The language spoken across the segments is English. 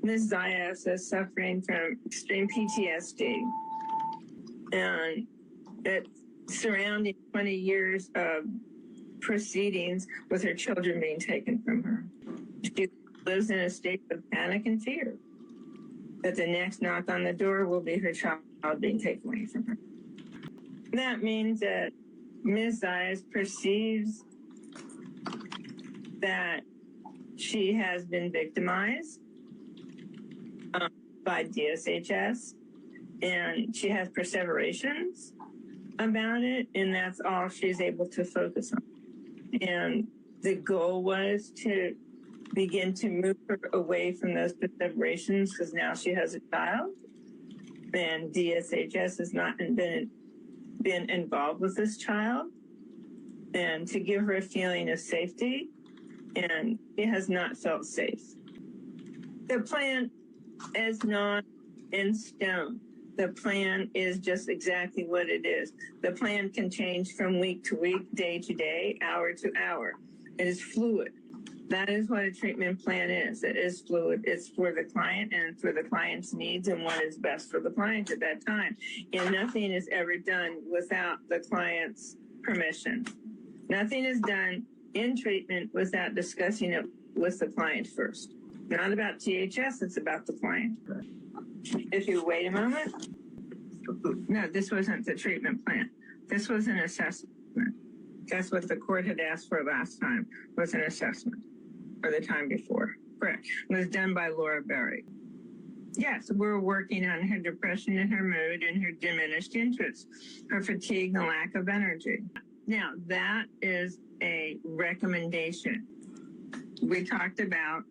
Ms. Zayas is suffering from extreme PTSD, and it's surrounding 20 years of proceedings with her children being taken from her. She lives in a state of panic and fear that the next knock on the door will be her child being taken away from her. That means that Ms. Zayas perceives that she has been victimized by DSHS, and she has perseverations about it, and that's all she's able to focus on. And the goal was to begin to move her away from those perseverations, because now she has a child, and DSHS has not been involved with this child, and to give her a feeling of safety, and she has not felt safe. The plan is not in stone. The plan is just exactly what it is. The plan can change from week to week, day to day, hour to hour. It is fluid. That is what a treatment plan is. It is fluid. It's for the client and for the client's needs and what is best for the client at that time. And nothing is ever done without the client's permission. Nothing is done in treatment without discussing it with the client first. Not about THS, it's about the client. If you wait a moment. No, this wasn't the treatment plan. This was an assessment. That's what the court had asked for last time, was an assessment, or the time before. Correct. It was done by Laura Berry. Yes, we're working on her depression and her mood and her diminished interest, her fatigue and lack of energy. Now, that is a recommendation. We talked about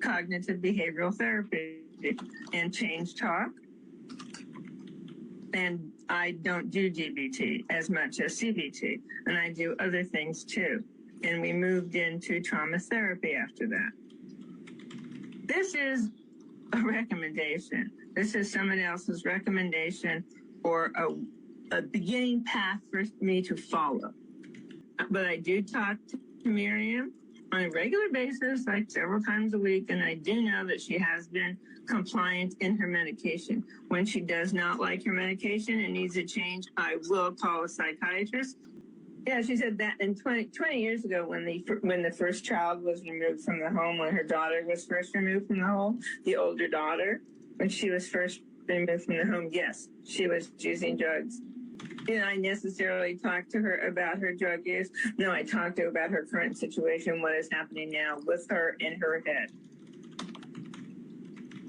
cognitive behavioral therapy and change talk. And I don't do DBT as much as CBT, and I do other things too. And we moved into trauma therapy after that. This is a recommendation. This is someone else's recommendation or a beginning path for me to follow. But I do talk to Miriam on a regular basis, like several times a week, and I do know that she has been compliant in her medication. When she does not like her medication and needs a change, I will call a psychiatrist. Yeah, she said that in 20 years ago, when the first child was removed from the home, when her daughter was first removed from the home, the older daughter, when she was first removed from the home, yes, she was using drugs. Did I necessarily talk to her about her drug use? No, I talked to her about her current situation, what is happening now with her in her head.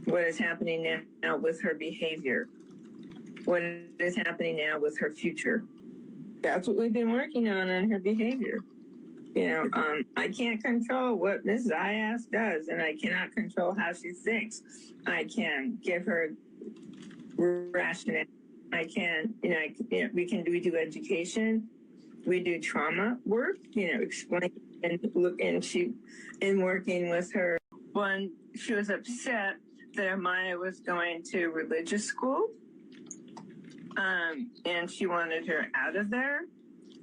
What is happening now with her behavior? What is happening now with her future? That's what we've been working on her behavior. You know, I can't control what Ms. Zayas does, and I cannot control how she thinks. I can give her rationale. I can, we do education. We do trauma work, explain and look, and working with her. When she was upset that Amaya was going to religious school, and she wanted her out of there.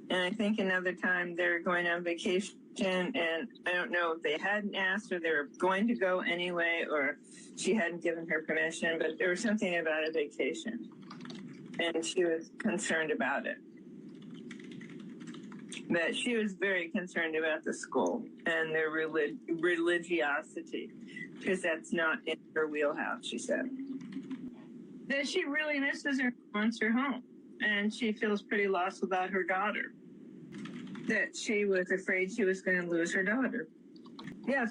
And I think another time they were going on vacation, and I don't know if they hadn't asked or they were going to go anyway, or she hadn't given her permission, but there was something about a vacation. And she was concerned about it. But she was very concerned about the school and their religiosity, because that's not in her wheelhouse, she said. That she really misses her, wants her home, and she feels pretty lost without her daughter. That she was afraid she was going to lose her daughter. Yeah,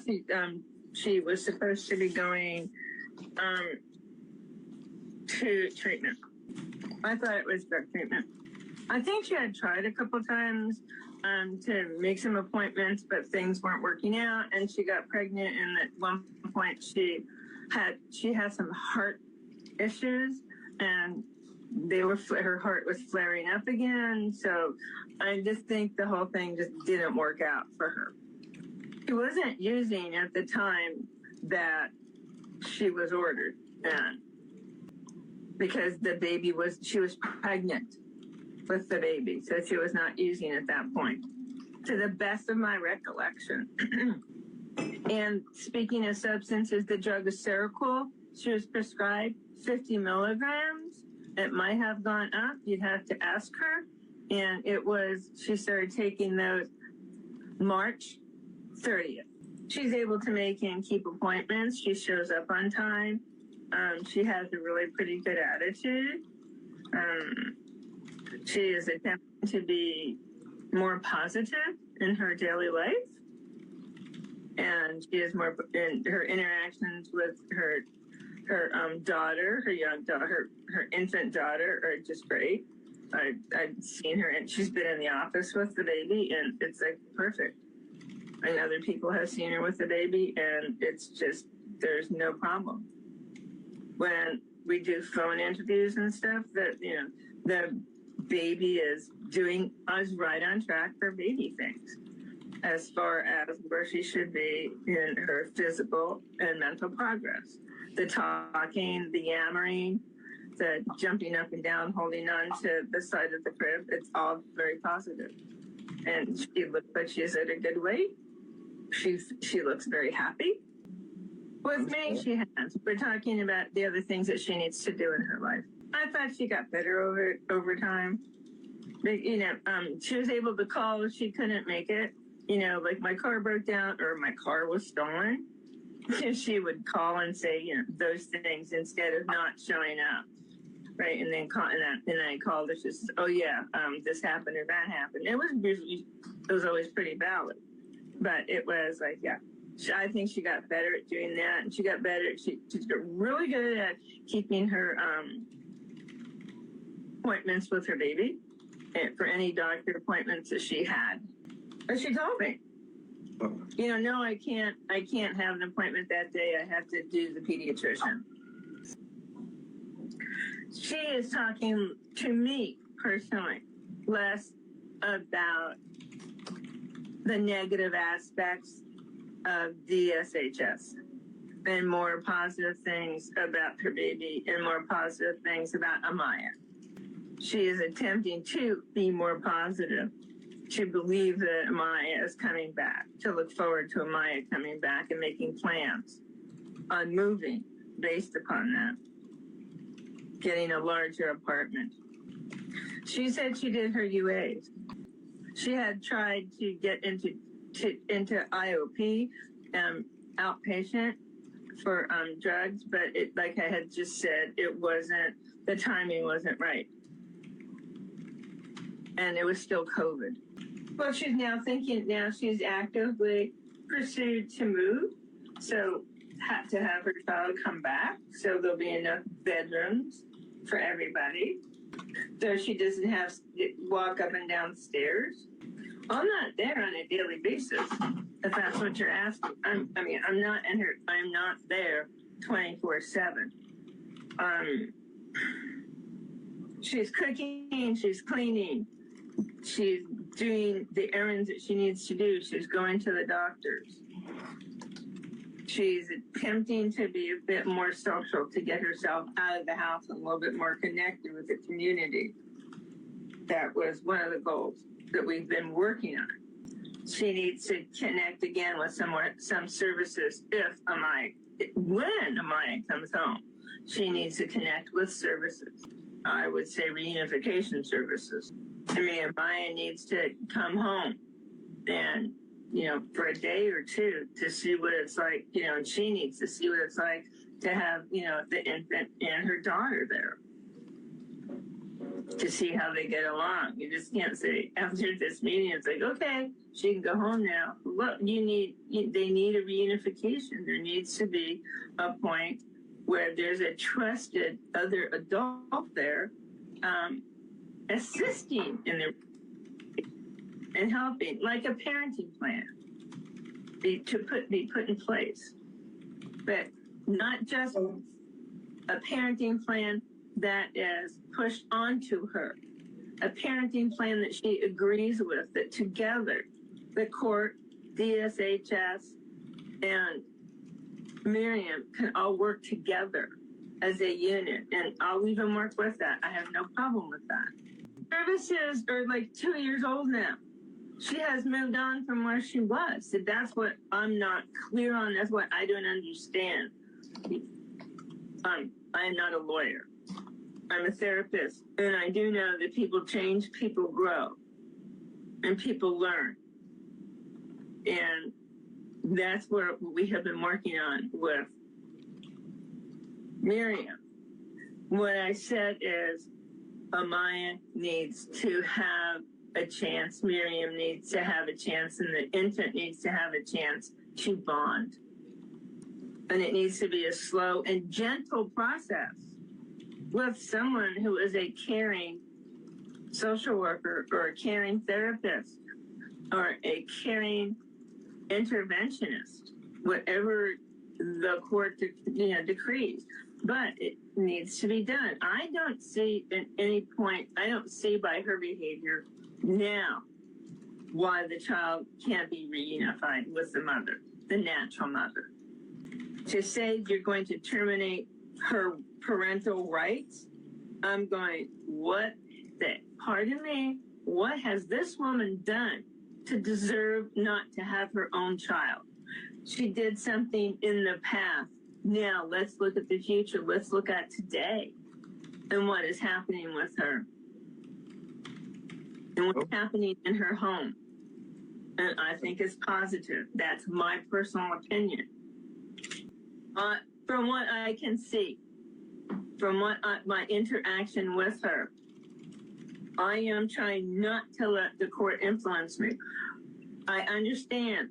she was supposed to be going to treatment. I thought it was drug treatment. I think she had tried a couple times to make some appointments, but things weren't working out, and she got pregnant, and at one point she had some heart issues, and her heart was flaring up again. So I just think the whole thing just didn't work out for her. She wasn't using at the time that she was ordered, because she was pregnant with the baby, so she was not using at that point, to the best of my recollection. And speaking of substances, the drug is Seroquel. She was prescribed 50 milligrams. It might have gone up. You'd have to ask her. And she started taking those March 30th. She's able to make and keep appointments. She shows up on time. She has a really pretty good attitude. She is attempting to be more positive in her daily life. And she is more in her interactions with her daughter, her young daughter, her infant daughter are just great. I've seen her, and she's been in the office with the baby, and it's like perfect. And other people have seen her with the baby, and it's just, there's no problem. When we do phone interviews and stuff, that, the baby is right on track for baby things, as far as where she should be in her physical and mental progress. The talking, the yammering, the jumping up and down, holding on to the side of the crib, it's all very positive. And she looks like she's at a good weight. She looks very happy. With me, she has. We're talking about the other things that she needs to do in her life. I thought she got better over time. But, she was able to call if she couldn't make it. Like my car broke down or my car was stolen. She would call and say, those things instead of not showing up. Right. And then I called her. She says, oh, yeah, this happened or that happened. It was always pretty valid. But it was like, yeah, I think she got better at doing that. And she got better. She's really good at keeping her appointments with her baby and for any doctor appointments that she had. But she told me, no, I can't have an appointment that day. I have to do the pediatrician. She is talking to me personally less about the negative aspects of DSHS and more positive things about her baby and more positive things about Amaya. She is attempting to be more positive, to believe that Amaya is coming back, to look forward to Amaya coming back and making plans on moving based upon that, getting a larger apartment. She said she did her UAs. She had tried to get into IOP, outpatient for drugs, but like I had just said, the timing wasn't right. And it was still COVID. Well, she's she's actively pursued to move, so to have her child come back, so there'll be enough bedrooms for everybody. So she doesn't have to walk up and down stairs. I'm not there on a daily basis, if that's what you're asking. I'm not there 24/7. She's cooking, she's cleaning, she's doing the errands that she needs to do. She's going to the doctors. She's attempting to be a bit more social, to get herself out of the house and a little bit more connected with the community. That was one of the goals that we've been working on. She needs to connect again with some services when Amaya comes home. She needs to connect with services. I would say reunification services. Amaya needs to come home and, for a day or two to see what it's like, and she needs to see what it's like to have, the infant and her daughter there, to see how they get along. You just can't say after this meeting, it's like, okay, she can go home now. Look, they need a reunification. There needs to be a point where there's a trusted other adult there, assisting in their and helping, like a parenting plan, be put in place, but not just a parenting plan that is pushed onto her, a parenting plan that she agrees with, that together the court, DSHS, and Miriam can all work together as a unit, and I'll even work with that. I have no problem with that. Services are like 2 years old now. She has moved on from where she was. So that's what I'm not clear on. That's what I don't understand. I am not a lawyer. I'm a therapist. And I do know that people change, people grow, and people learn. And that's what we have been working on with Miriam. What I said is Amaya needs to have a chance, Miriam needs to have a chance, and the infant needs to have a chance to bond. And it needs to be a slow and gentle process with someone who is a caring social worker or a caring therapist or a caring interventionist, whatever the court decrees. But it needs to be done. I don't see at any point, I don't see by her behavior now why the child can't be reunified with the mother, the natural mother. To say you're going to terminate her parental rights, I'm going, pardon me, what has this woman done to deserve not to have her own child? She did something in the past. Now let's look at the future. Let's look at today and what is happening with her and what's happening in her home. And I think it's positive. That's my personal opinion. From what I can see, from my interaction with her, I am trying not to let the court influence me. I understand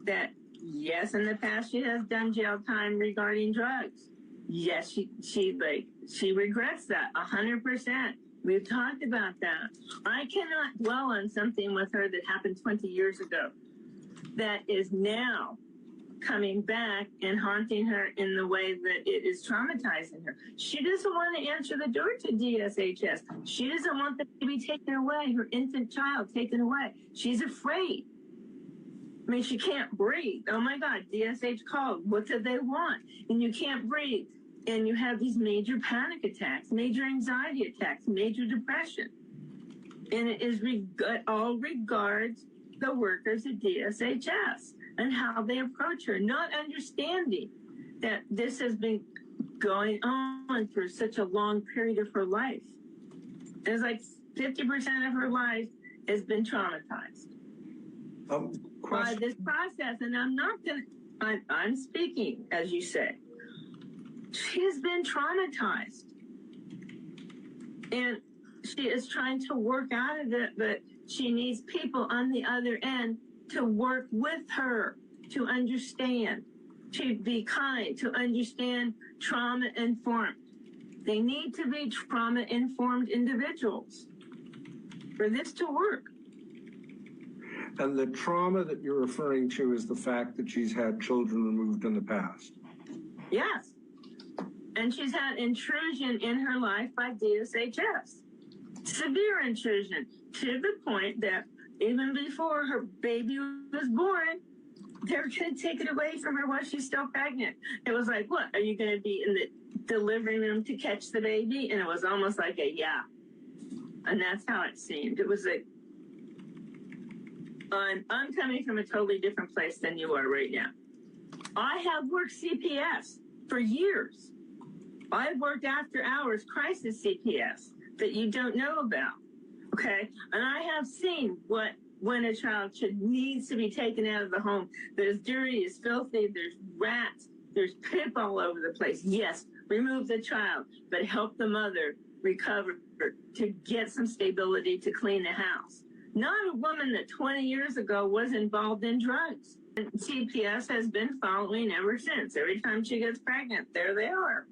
that, yes, in the past she has done jail time regarding drugs. Yes, she regrets that 100%. We've talked about that. I cannot dwell on something with her that happened 20 years ago that is now coming back and haunting her in the way that it is traumatizing her. She doesn't want to answer the door to DSHS. She doesn't want the baby taken away, her infant child taken away. She's afraid. I mean, she can't breathe. Oh my God, DSH called. What do they want? And you can't breathe. And you have these major panic attacks, major anxiety attacks, major depression. And it all regards the workers at DSHS and how they approach her, not understanding that this has been going on for such a long period of her life. It's like 50% of her life has been traumatized by this process. And I'm speaking, as you say. She has been traumatized. And she is trying to work out of it, but she needs people on the other end to work with her, to understand, to be kind, to understand trauma-informed. They need to be trauma-informed individuals for this to work. And the trauma that you're referring to is the fact that she's had children removed in the past. Yes. And she's had intrusion in her life by DSHS. Severe intrusion, to the point that even before her baby was born, they were going to take it away from her while she's still pregnant. It was like, what, are you going to be in the delivery room to catch the baby? And it was almost like a yeah. And that's how it seemed. It was like, I'm coming from a totally different place than you are right now. I have worked CPS for years. I've worked after hours crisis CPS that you don't know about, okay? And I have seen when a child needs to be taken out of the home that is dirty, is filthy, there's rats, there's poop all over the place. Yes, remove the child, but help the mother recover to get some stability to clean the house. Not a woman that 20 years ago was involved in drugs. And CPS has been following ever since. Every time she gets pregnant, there they are.